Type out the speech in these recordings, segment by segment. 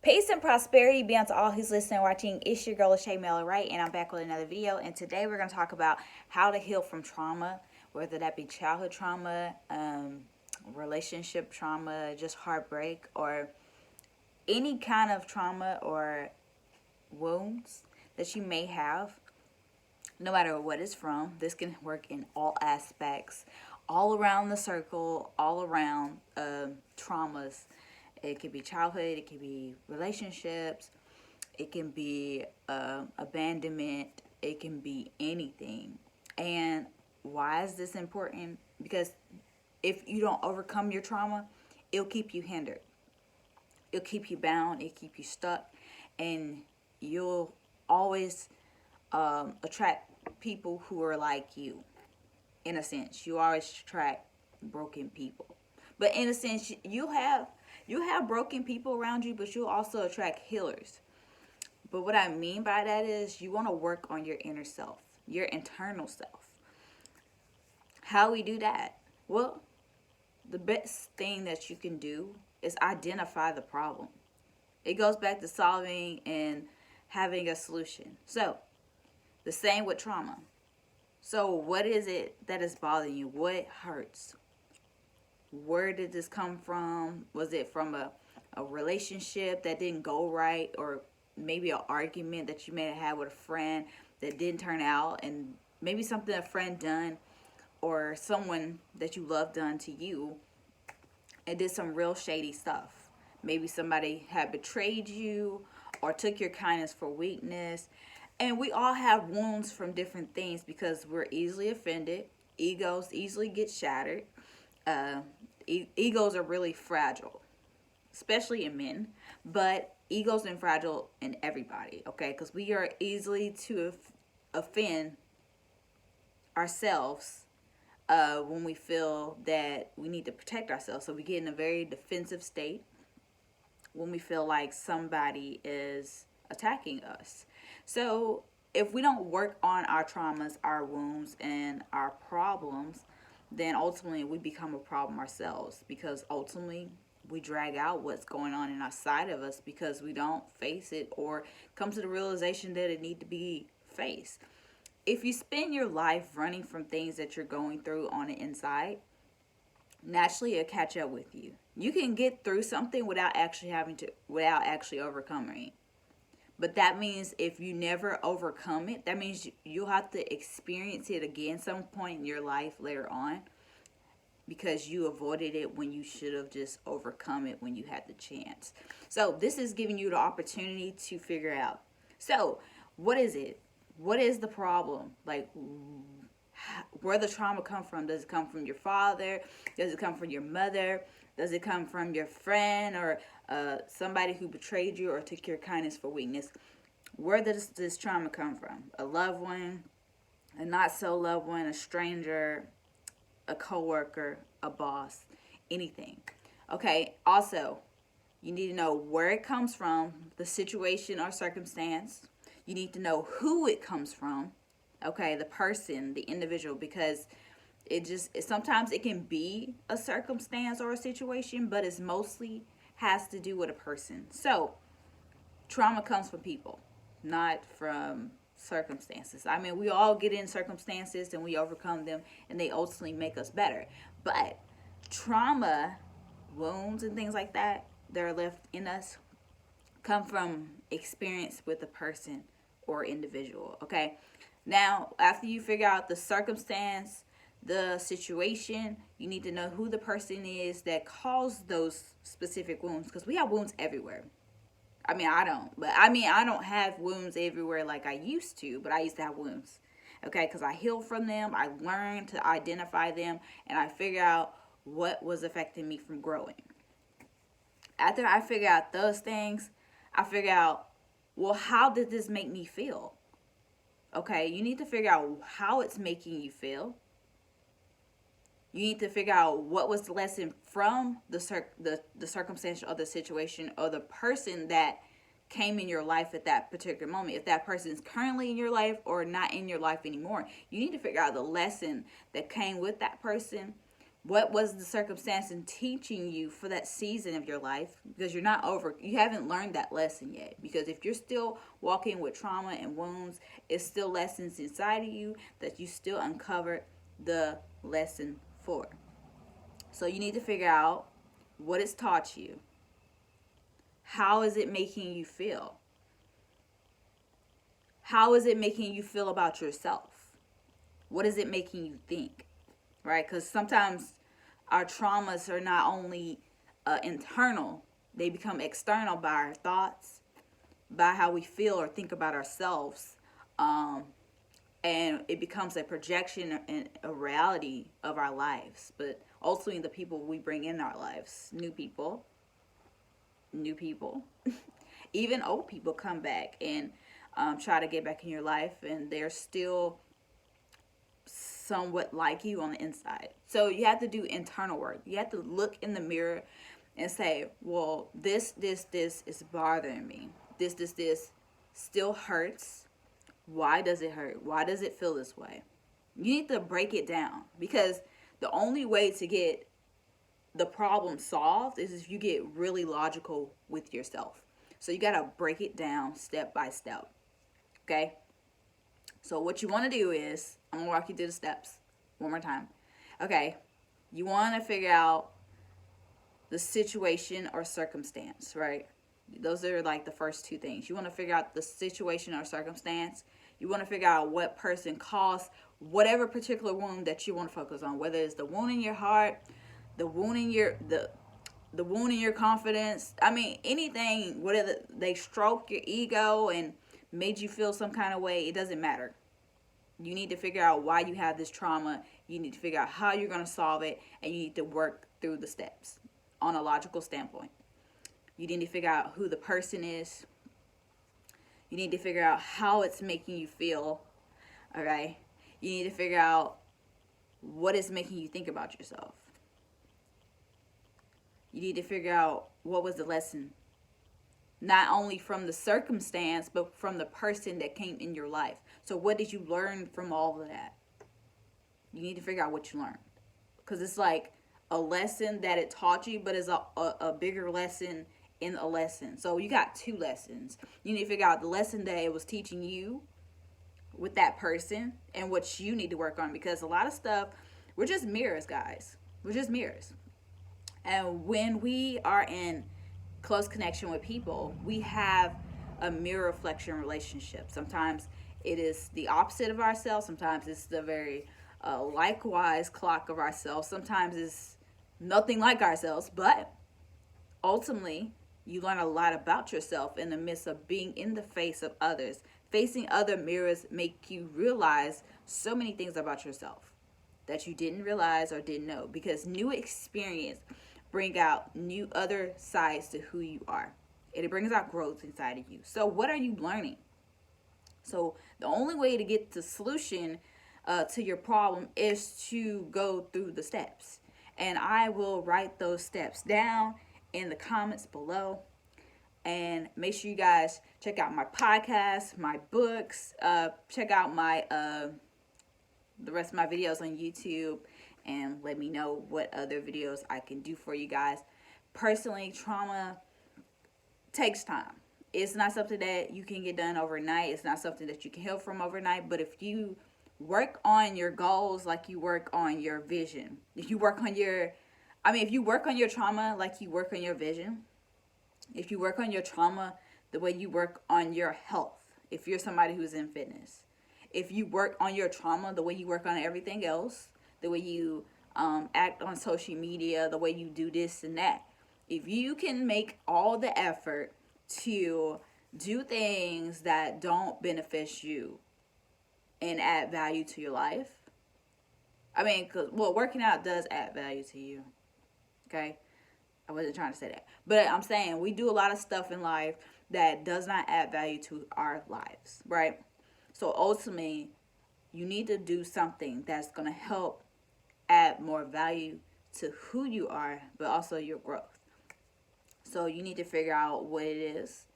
Peace and prosperity be unto all who's listening and watching. It's your girl, Shay Miller Wright, and I'm back with another video. And today we're going to talk about how to heal from trauma, whether that be childhood trauma, relationship trauma, just heartbreak, or any kind of trauma or wounds that you may have, no matter what it's from. This can work in all aspects, all around the circle, all around traumas. It could be childhood, it could be relationships, it can be abandonment, it can be anything. And why is this important? Because if you don't overcome your trauma, it'll keep you hindered. It'll keep you bound, it'll keep you stuck, and you'll always attract people who are like you. In a sense, you always attract broken people. But in a sense, you have broken people around you, but you'll also attract healers. But what I mean by that is you want to work on your inner self, your internal self. How we do that? Well, the best thing that you can do is identify the problem. It goes back to solving and having a solution. So, the same with trauma. So, what is it that is bothering you? What hurts? Where did this come from? Was it from a relationship that didn't go right, or maybe an argument that you may have had with a friend that didn't turn out, and maybe something a friend done or someone that you love done to you and did some real shady stuff. Maybe somebody had betrayed you or took your kindness for weakness. And we all have wounds from different things because we're easily offended. Egos easily get shattered. Uh, Egos are really fragile, especially in men, but egos are fragile in everybody, okay? Because we are easily to offend ourselves when we feel that we need to protect ourselves. So we get in a very defensive state when we feel like somebody is attacking us. So if we don't work on our traumas, our wounds, and our problems, then ultimately we become a problem ourselves, because ultimately we drag out what's going on inside of us because we don't face it or come to the realization that it need to be faced. If you spend your life running from things that you're going through on the inside, naturally it'll catch up with you. You can get through something without actually overcoming it. But that means if you never overcome it, that means you'll have to experience it again some point in your life later on, because you avoided it when you should have just overcome it when you had the chance. So this is giving you the opportunity to figure out. So what is it? What is the problem? Like, where the trauma come from? Does it come from your father? Does it come from your mother? Does it come from your friend or somebody who betrayed you or took your kindness for weakness? Where does this trauma come from? A loved one, a not so loved one, a stranger, a coworker, a boss, anything. Okay, also, you need to know where it comes from, the situation or circumstance. You need to know who it comes from. Okay, the person, the individual, because sometimes it can be a circumstance or a situation, but it's mostly has to do with a person. So trauma comes from people, not from circumstances. I mean, we all get in circumstances and we overcome them, and they ultimately make us better. But trauma, wounds and things like that are left in us come from experience with a person or individual. Okay, now after you figure out the circumstance, the situation, you need to know who the person is that caused those specific wounds, because we have wounds everywhere. I mean, I don't have wounds everywhere like I used to, but I used to have wounds. Okay, because I healed from them, I learned to identify them, and I figured out what was affecting me from growing. After I figure out those things, I figure out, well, how did this make me feel? Okay, you need to figure out how it's making you feel. You need to figure out what was the lesson from the circumstance or the situation or the person that came in your life at that particular moment. If that person is currently in your life or not in your life anymore, you need to figure out the lesson that came with that person. What was the circumstance in teaching you for that season of your life? Because you haven't learned that lesson yet. Because if you're still walking with trauma and wounds, it's still lessons inside of you that you still uncovered the lesson for. So you need to figure out what it's taught you. How is it making you feel? How is it making you feel about yourself? What is it making you think? Right? Because sometimes our traumas are not only internal, they become external by our thoughts, by how we feel or think about ourselves. And it becomes a projection and a reality of our lives. But ultimately, the people we bring in our lives, new people, even old people come back and try to get back in your life, and they're still somewhat like you on the inside. So you have to do internal work. You have to look in the mirror and say, well, this is bothering me. This still hurts. Why does it hurt? Why does it feel this way? You need to break it down, because the only way to get the problem solved is if you get really logical with yourself. So you got to break it down step by step. Okay? So what you want to do is, I'm going to walk you through the steps one more time. Okay, you want to figure out the situation or circumstance, right? Those are like the first two things. You want to figure out the situation or circumstance. You want to figure out what person caused whatever particular wound that you want to focus on, whether it's the wound in your heart, the wound in the wound in your confidence. I mean, anything, whether they stroked your ego and made you feel some kind of way, it doesn't matter. You need to figure out why you have this trauma. You need to figure out how you're going to solve it, and you need to work through the steps on a logical standpoint. You need to figure out who the person is. You need to figure out how it's making you feel. Okay? You need to figure out what is making you think about yourself. You need to figure out what was the lesson, not only from the circumstance, but from the person that came in your life. So what did you learn from all of that? You need to figure out what you learned. Because it's like a lesson that it taught you, but it's a bigger lesson in a lesson. So you got two lessons. You need to figure out the lesson that it was teaching you with that person and what you need to work on. Because a lot of stuff, we're just mirrors, guys. We're just mirrors. And when we are in close connection with people, we have a mirror reflection relationship. Sometimes it is the opposite of ourselves. Sometimes it's the very likewise clock of ourselves. Sometimes it's nothing like ourselves. But ultimately, you learn a lot about yourself in the midst of being in the face of others. Facing other mirrors make you realize so many things about yourself that you didn't realize or didn't know, because new experience bring out new other sides to who you are. It brings out growth inside of you. So what are you learning? So the only way to get the solution to your problem is to go through the steps. And I will write those steps down in the comments below. And make sure you guys check out my podcast, my books, check out my the rest of my videos on YouTube, and let me know what other videos I can do for you guys. Personally, trauma takes time. It's not something that you can get done overnight. It's not something that you can heal from overnight. But if you work on your goals like you work on your vision, if you work on your trauma like you work on your vision, if you work on your trauma the way you work on your health, if you're somebody who's in fitness, if you work on your trauma the way you work on everything else, the way you act on social media, the way you do this and that, if you can make all the effort to do things that don't benefit you and add value to your life, working out does add value to you, okay? I wasn't trying to say that. But I'm saying we do a lot of stuff in life that does not add value to our lives, right? So ultimately, you need to do something that's going to help add more value to who you are, but also your growth. So you need to figure out what it is.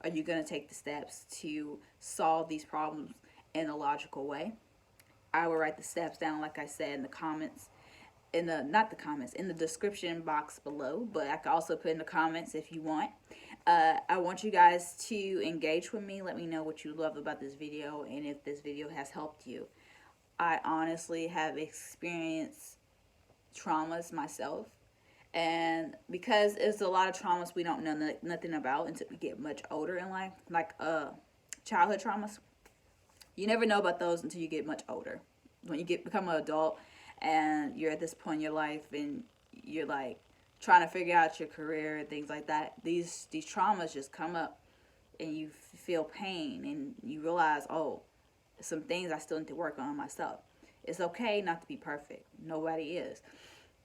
Are you going to take the steps to solve these problems in a logical way? I will write the steps down, like I said, in the comments. in the, not the comments, in the description box below, but I can also put in the comments if you want. I want you guys to engage with me. Let me know what you love about this video and if this video has helped you. I honestly have experienced traumas myself, and because it's a lot of traumas we don't know nothing about until we get much older in life, like childhood traumas. You never know about those until you get much older. When you become an adult and you're at this point in your life and you're like trying to figure out your career and things like that, these traumas just come up and you feel pain and you realize, oh, some things I still need to work on myself. It's okay not to be perfect. Nobody is.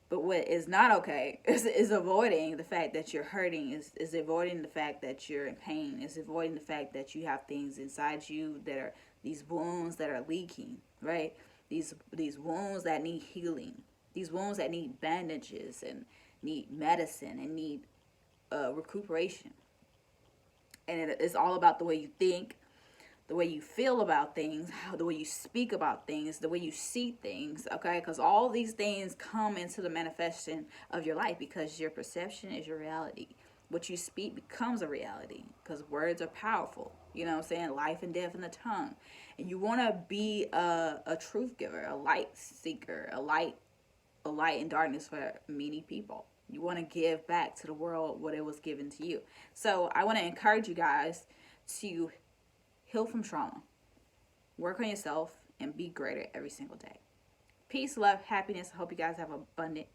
But what is not okay is avoiding the fact that you're hurting, is avoiding the fact that you're in pain, is avoiding the fact that you have things inside you that are these wounds that are leaking, right? These wounds that need healing, these wounds that need bandages and need medicine and need recuperation. And it's all about the way you think, the way you feel about things, the way you speak about things, the way you see things, okay? Because all these things come into the manifestation of your life because your perception is your reality. What you speak becomes a reality because words are powerful. You know what I'm saying? Life and death in the tongue. And you want to be a truth giver, a light seeker, a light in darkness for many people. You want to give back to the world what it was given to you. So I want to encourage you guys to heal from trauma, work on yourself, and be greater every single day. Peace, love, happiness. I hope you guys have an abundant